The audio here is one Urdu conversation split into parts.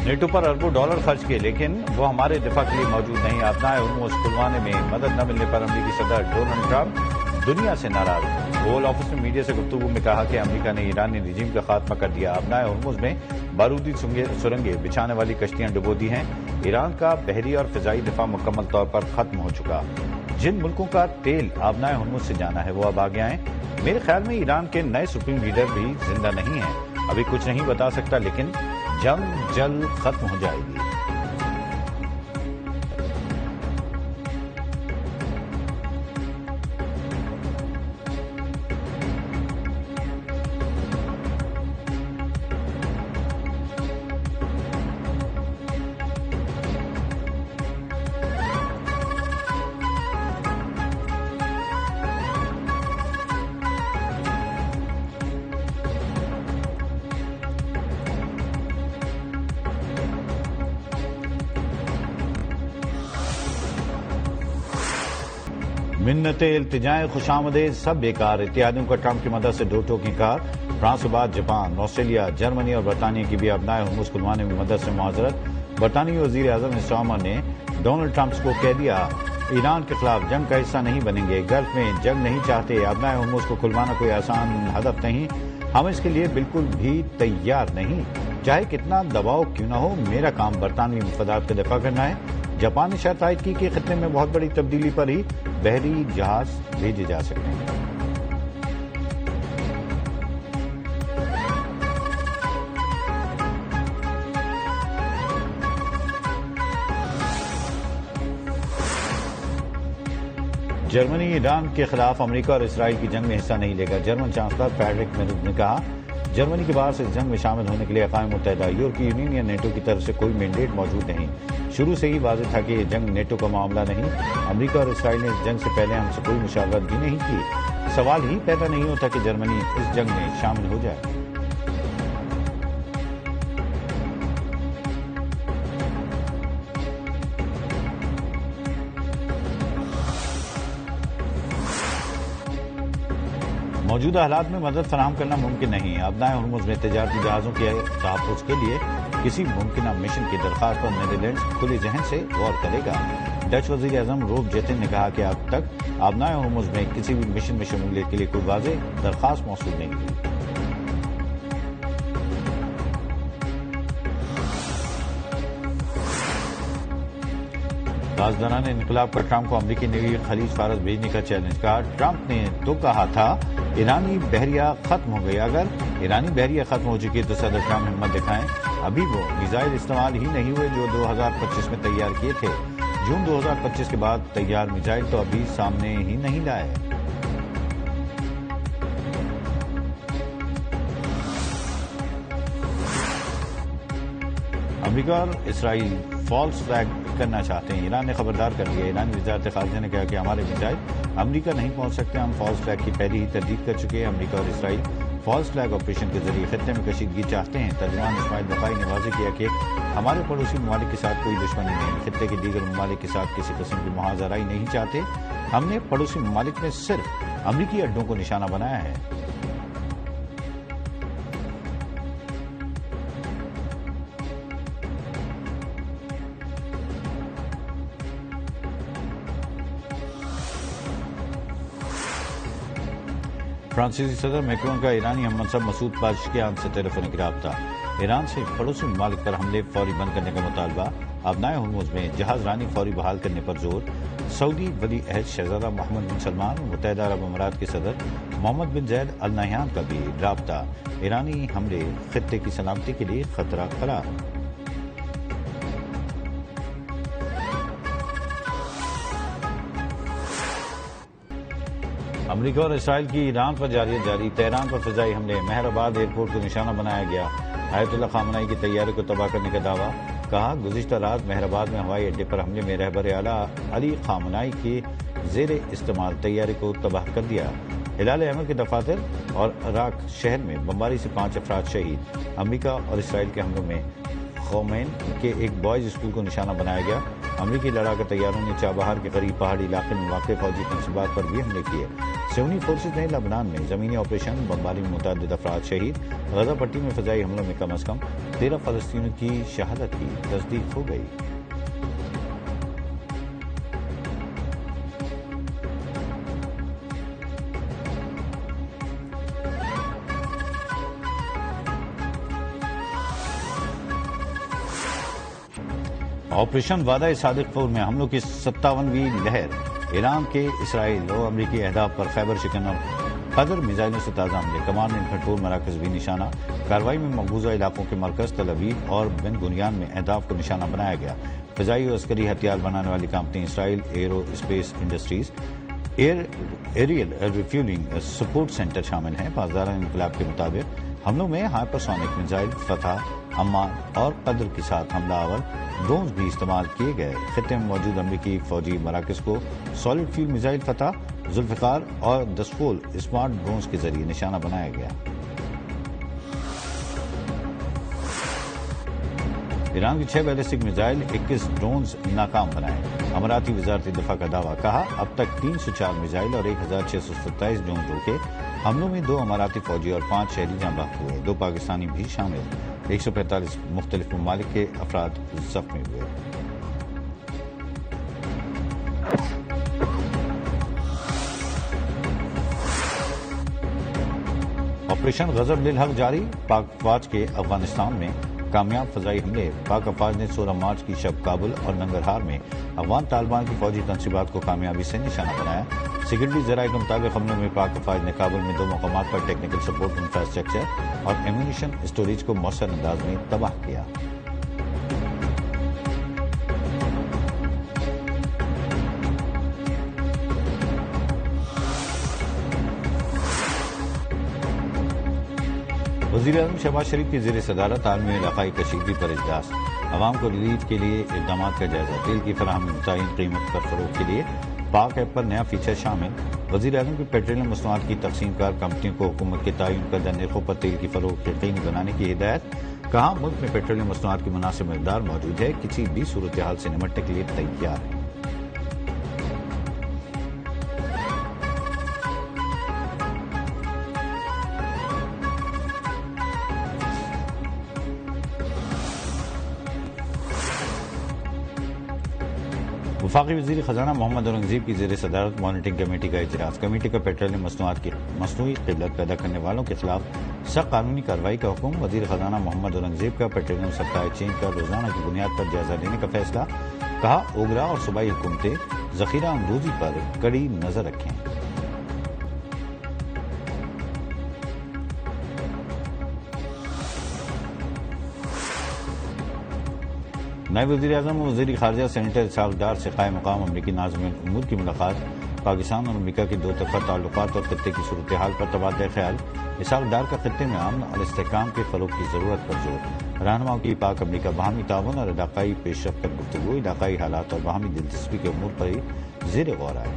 نیٹو پر اربوں ڈالر خرچ کیے لیکن وہ ہمارے دفاع کے لیے موجود نہیں. آبنائے ہرمز کھلوانے میں مدد نہ ملنے پر امریکی صدر ڈونلڈ ٹرمپ دنیا سے ناراض. اوول آفس میں میڈیا سے گفتگو میں کہا کہ امریکہ نے ایرانی رجیم کا خاتمہ کر دیا. آبنائے ہرمز میں بارودی سرنگیں بچھانے والی کشتیاں ڈبو دی ہیں. ایران کا بحری اور فضائی دفاع مکمل طور پر ختم ہو چکا. جن ملکوں کا تیل آبنائے ہرمز سے جانا ہے وہ اب آگے آئیں. میرے خیال میں ایران کے نئے سپریم لیڈر بھی زندہ نہیں ہیں. ابھی کچھ نہیں بتا سکتا لیکن جنگ جلد ختم ہو جائے گی. منتیں التجائیں خوش آمدید سب بیکار. اتحادیوں کا ٹرمپ کی مدد سے دو ٹوک انکار. فرانس کے بعد جاپان، آسٹریلیا، جرمنی اور برطانیہ کی بھی آبنائے ہرمز کھلوانے میں مدد سے معذرت. برطانوی وزیر اعظم اسٹارمر نے ڈونلڈ ٹرمپ کو کہہ دیا ایران کے خلاف جنگ کا حصہ نہیں بنیں گے. گلف میں جنگ نہیں چاہتے. آبنائے ہرمز کو کھلوانا کوئی آسان ہدف نہیں. ہم اس کے لیے بالکل بھی تیار نہیں. چاہے کتنا دباؤ کیوں نہ ہو میرا کام برطانوی مفادات کا دفاع کرنا ہے. جاپان نے شرط عائد کی کہ خطے میں بہت بڑی تبدیلی پر ہی بحری جہاز بھیجے جا سکتے ہیں. جرمنی ایران کے خلاف امریکہ اور اسرائیل کی جنگ میں حصہ نہیں لے گا. جرمن چانسلر فریڈرک میرز نے کہا جرمنی کے باہر سے اس جنگ میں شامل ہونے کے لیے اقوام متحدہ، یورپی یونین یا نیٹو کی طرف سے کوئی مینڈیٹ موجود نہیں. شروع سے ہی واضح تھا کہ یہ جنگ نیٹو کا معاملہ نہیں. امریکہ اور اسرائیل نے اس جنگ سے پہلے ہم سے کوئی مشاورت بھی نہیں کی. سوال ہی پیدا نہیں ہوتا کہ جرمنی اس جنگ میں شامل ہو جائے. موجودہ حالات میں مدد فراہم کرنا ممکن نہیں. آبنائے ہرمز میں تجارتی جہازوں کے تحفظ کے لیے کسی ممکنہ مشن کی درخواست پر نیدرلینڈز کھلے ذہن سے غور کرے گا. ڈچ وزیر اعظم روب جیٹن نے کہا کہ اب تک آبنائے ہرمز میں کسی بھی مشن میں شمولیت کے لیے کوئی واضح درخواست موصول نہیں ہوئی. رازداران انقلاب پر ٹرمپ کو امریکی نیوی خلیج فارس بھیجنے کا چیلنج. کہا ٹرمپ نے تو کہا تھا ایرانی بحریہ ختم ہو گئی. اگر ایرانی بحریہ ختم ہو چکی تو صدر ٹرمپ ہمت دکھائیں. ابھی وہ میزائل استعمال ہی نہیں ہوئے جو 2025 میں تیار کیے تھے. جون 2025 کے بعد تیار میزائل تو ابھی سامنے ہی نہیں لائے. امریکہ اور اسرائیل فالس فلیگ کرنا چاہتے ہیں. ایران نے خبردار کر دیا. ایرانی وزارت خارجہ نے کہا کہ ہمارے میزائل امریکہ نہیں پہنچ سکتے. ہم فالس فلیگ کی پہلی ہی تردید کر چکے ہیں. امریکہ اور اسرائیل فالس فلیگ آپریشن کے ذریعے خطے میں کشیدگی چاہتے ہیں. ترجمان اسماعیل بقائی نے واضح کیا کہ ہمارے پڑوسی ممالک کے ساتھ کوئی دشمنی نہیں. خطے کے دیگر ممالک کے ساتھ کسی قسم کی محاذ آرائی نہیں چاہتے. ہم نے پڑوسی ممالک میں صرف امریکی اڈوں کو نشانہ بنایا ہے. فرانسیسی صدر میکرون کا ایرانی ہم منصب مسعود پزشکیان سے ٹیلی فونک رابطہ. ایران سے پڑوسی ممالک پر حملے فوری بند کرنے کا مطالبہ. آبنائے ہرمز میں جہاز رانی فوری بحال کرنے پر زور. سعودی ولی عہد شہزادہ محمد بن سلمان اور متحدہ عرب امارات کے صدر محمد بن زید ال نہیان کا بھی رابطہ. ایرانی حملے خطے کی سلامتی کے لیے خطرہ قرار. امریکہ اور اسرائیل کی ایران پر جاری. تہران پر فضائی حملے. مہر آباد ایئرپورٹ کو نشانہ بنایا گیا. آیت اللہ خامنہئی کے طیارے کو تباہ کرنے کا دعویٰ. کہا گزشتہ رات مہر آباد میں ہوائی اڈے پر حملے میں رہبر اعلیٰ علی خامنہئی کے زیر استعمال طیارے کو تباہ کر دیا. ہلال احمر کے دفاتر اور عراق شہر میں بمباری سے 5 افراد شہید. امریکہ اور اسرائیل کے حملوں میں خومین کے ایک بوائز اسکول کو نشانہ بنایا گیا. امریکی لڑاکا طیاروں نے چابہار کے قریب پہاڑی علاقے میں واقع فوجی منصوبات پر بھی حملے کیے. سونی فورسز نے لبنان میں زمینی آپریشن بمباری میں متعدد افراد شہید، غزہ پٹی میں فضائی حملوں میں کم از کم 13 فلسطینیوں کی شہادت کی تصدیق ہو گئی۔ آپریشن وعدہ صادق پور میں حملوں کی 57ویں لہر، ایران کے اسرائیل اور امریکی اہداف پر خیبر شکن اور قدر میزائلوں سے تازہ حملے، کمان میں بھرپور مراکز بھی نشانہ، کارروائی میں مقبوضہ علاقوں کے مرکز تل ابیب اور بن گنیان میں اہداف کو نشانہ بنایا گیا۔ فضائی اور عسکری ہتھیار بنانے والی company Israel aerospace industries aerial refuelling support centre شامل ہیں۔ پاسداران انقلاب کے مطابق حملوں میں ہائپرسونک میزائل فتح، عمان اور قدر کے ساتھ حملہ آور ڈرونز بھی استعمال کیے گئے۔ خطے میں موجود امریکی فوجی مراکز کو سالڈ فیول میزائل فتح، ذوالفقار اور دسفول اسمارٹ ڈرونز کے ذریعے نشانہ بنایا گیا۔ ایران کی 6 بیلسٹک میزائل 21 ڈرونز ناکام بنائے۔ اماراتی وزارت دفاع کا دعویٰ، کہا اب تک 304 میزائل اور 1627 ڈرون روکے۔ حملوں میں 2 اماراتی فوجی اور 5 شہری جاں بحق ہوئے، 2 پاکستانی بھی شامل۔ 145 مختلف ممالک کے افراد زخمی ہوئے۔ آپریشن غضب للحق جاری، پاک افواج کے افغانستان میں کامیاب فضائی حملے۔ پاک افواج نے 16 مارچ کی شب کابل اور ننگرہار میں افغان طالبان کی فوجی تنصیبات کو کامیابی سے نشانہ بنایا۔ سیکورٹی ذرائع کے مطابق حملوں میں پاک افواج نے کابل میں 2 مقامات پر ٹیکنیکل سپورٹ انفراسٹرکچر اور ایمونیشن اسٹوریج کو مؤثر انداز میں تباہ کیا۔ وزیر اعظم شہباز شریف کی زیر صدارت عالمی علاقائی کشیدگی پر اجلاس، عوام کو ریلیف کے لیے اقدامات کا جائزہ، تیل کی فراہمی متعین قیمت پر فروغ کے لیے پاک ایپ پر نیا فیچر شامل۔ وزیر اعظم کی پیٹرولیم مصنوعات کی تقسیم کار کمپنیوں کو حکومت کے تعین کردہ نرخوں پر تیل کی فروخت یقینی بنانے کی ہدایت، کہا ملک میں پیٹرولیم مصنوعات کی مناسب مقدار موجود ہے، کسی بھی صورتحال سے نمٹنے کے لیے تیار ہے۔ وفاقی وزیر خزانہ محمد اورنگزیب کی زیر صدارت مانیٹرنگ کمیٹی کا اجلاس، کمیٹی کا پیٹرولیم مصنوعات کی مصنوعی قلت پیدا کرنے والوں کے خلاف سخت قانونی کارروائی کا حکم۔ وزیر خزانہ محمد اورنگزیب کا پیٹرولیم سپلائی چین کا روزانہ کی بنیاد پر جائزہ لینے کا فیصلہ، کہا اوگرا اور صوبائی حکومتیں ذخیرہ اندوزی پر کڑی نظر رکھیں۔ نائب وزیر اعظم و وزیر خارجہ سینیٹر اسحاق ڈار سے قائم مقام امریکی ناظم الامور کی ملاقات، پاکستان اور امریکہ کے 2 طرفہ تعلقات اور خطے کی صورتحال پر تبادلہ خیال۔ اسحاق ڈار کا خطے میں امن اور استحکام کے فروغ کی ضرورت پر زور، رہنماؤں کی پاک امریکہ باہمی تعاون اور علاقائی پیش رفت پر گفتگو، علاقائی حالات اور باہمی دلچسپی کے امور پر ہی زیر غور آئے۔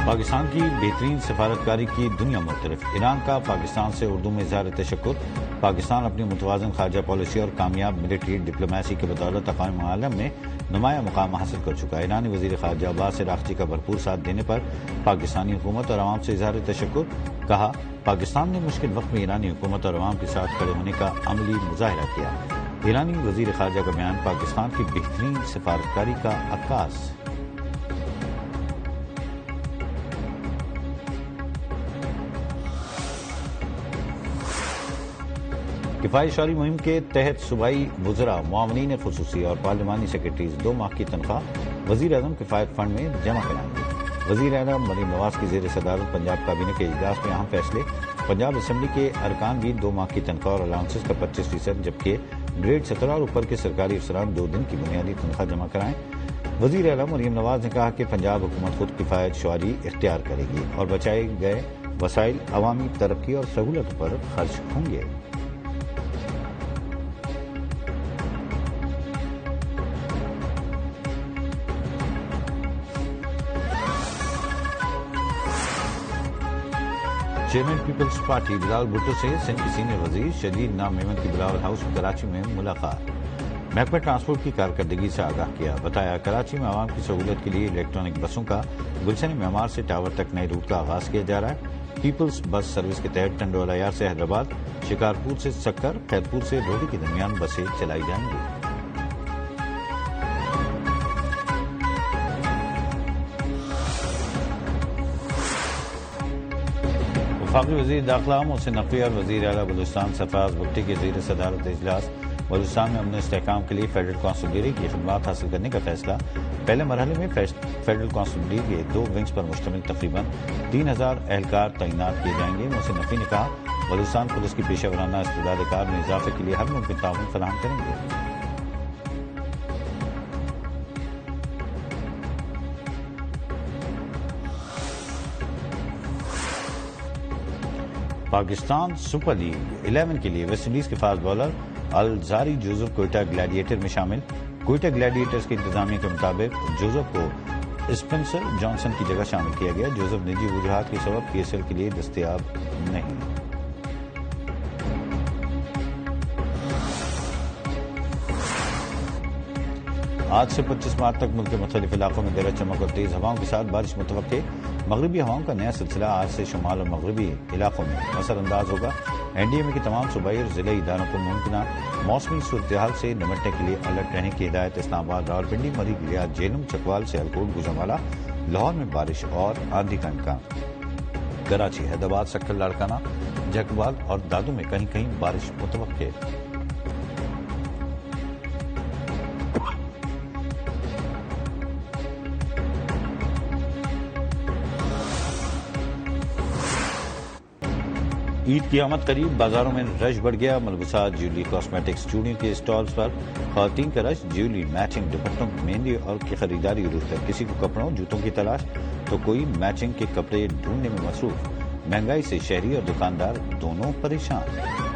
پاکستان کی بہترین سفارتکاری کی دنیا معترف، ایران کا پاکستان سے اردو میں اظہار تشکر۔ پاکستان اپنی متوازن خارجہ پالیسی اور کامیاب ملٹری ڈپلومیسی کے بدولت اقوام عالم میں نمایاں مقام حاصل کر چکا ہے۔ ایرانی وزیر خارجہ عباس عراقچی کا بھرپور ساتھ دینے پر پاکستانی حکومت اور عوام سے اظہار تشکر، کہا پاکستان نے مشکل وقت میں ایرانی حکومت اور عوام کے ساتھ کھڑے ہونے کا عملی مظاہرہ کیا۔ ایرانی وزیر خارجہ کا بیان پاکستان کی بہترین سفارتکاری کا عکاس۔ کفایت شعاری مہم کے تحت صوبائی وزراء، معاونین خصوصی اور پارلیمانی سیکرٹریز 2 ماہ کی تنخواہ وزیر اعظم کفایت فنڈ میں جمع کرائیں گے۔ وزیر اعظم مریم نواز کی زیر صدارت پنجاب کابینہ کے اجلاس میں اہم فیصلے، پنجاب اسمبلی کے ارکان بھی 2 ماہ کی تنخواہ اور الاؤنسز کا 25%، جبکہ گریڈ 17 اور اوپر کے سرکاری افسران 2 دن کی بنیادی تنخواہ جمع کرائیں۔ وزیر اعظم مریم نواز نے کہا کہ پنجاب حکومت خود کفایت شعاری اختیار کرے گی اور بچائے گئے وسائل عوامی ترقی اور سہولت پر خرچ ہوں گے۔ چیئرمین پیپلز پارٹی بلاول بھٹو سے سندھ کے سینئر وزیر شدید نام میمن کی بلاول ہاؤس کراچی میں ملاقات، محکمہ ٹرانسپورٹ کی کارکردگی سے آگاہ کیا، بتایا کراچی میں عوام کی سہولت کے لیے الیکٹرانک بسوں کا گلشن معمار سے ٹاور تک نئے روٹ کا آغاز کیا جا رہا ہے۔ پیپلز بس سروس کے تحت ٹنڈوالہ یار سے حیدرآباد، شکارپور سے سکر، خیرپور سے روہڑی کے درمیان بسیں چلائی جائیں گی۔ وفاقی وزیر داخلہ محسن نقوی اور وزیر اعلیٰ بلوچستان سرفراز بگٹی کے زیر صدارت اجلاس بلوچستان میں امن و استحکام کے لیے فیڈرل کانسٹیبلری کی خدمات حاصل کرنے کا فیصلہ۔ پہلے مرحلے میں فیڈرل کانسٹیبلری کے 2 ونگز پر مشتمل تقریباً 3000 اہلکار تعینات کیے جائیں گے۔ محسن نقوی نے کہا بلوچستان پولیس کی پیشہ ورانہ استعداد کار میں اضافے کے لیے ہر ممکن تعاون فراہم کریں گے۔ پاکستان سپر لیگ 11 کے لیے ویسٹ انڈیز کے fast bowler Alzarri Joseph Quetta Gladiator میں شامل۔ کوئٹہ گلیڈیٹرز کے انتظامیہ کے مطابق جوزف کو اسپنسر جانسن کی جگہ شامل کیا گیا۔ جوزف نجی وجوہات کے سبب PSL کے لیے دستیاب نہیں۔ آج سے 25 مارچ تک ملک کے مختلف علاقوں میں گرج چمک اور تیز ہواؤں کے ساتھ بارش متوقع۔ مغربی ہواؤں کا نیا سلسلہ آج سے شمال اور مغربی علاقوں میں اثر انداز ہوگا۔ NDMA کے تمام صوبائی اور ضلعی اداروں کو ممکنہ موسمی صورتحال سے نمٹنے کے لیے الرٹ رہنے کی ہدایت۔ اسلام آباد، راولپنڈی، مری، گلیاد، جہلم، چکوال، سیالکوٹ، گوجرانوالہ، لاہور میں بارش اور آندھی کا امکان۔ کراچی، حیدرآباد، سکر، لاڑکانہ، جیکوبال اور دادو میں کہیں کہیں بارش متوقع۔ عید کی آمد قریب، بازاروں میں رش بڑھ گیا۔ ملبوسات، جیولری، کاسمیٹکس، چوڑیوں کے اسٹالز پر خواتین کا رش۔ جیولری، میچنگ دوپٹوں، مہندی اور کی خریداری عروج پر۔ کسی کو کپڑوں، جوتوں کی تلاش تو کوئی میچنگ کے کپڑے ڈھونڈنے میں مصروف۔ مہنگائی سے شہری اور دکاندار دونوں پریشان۔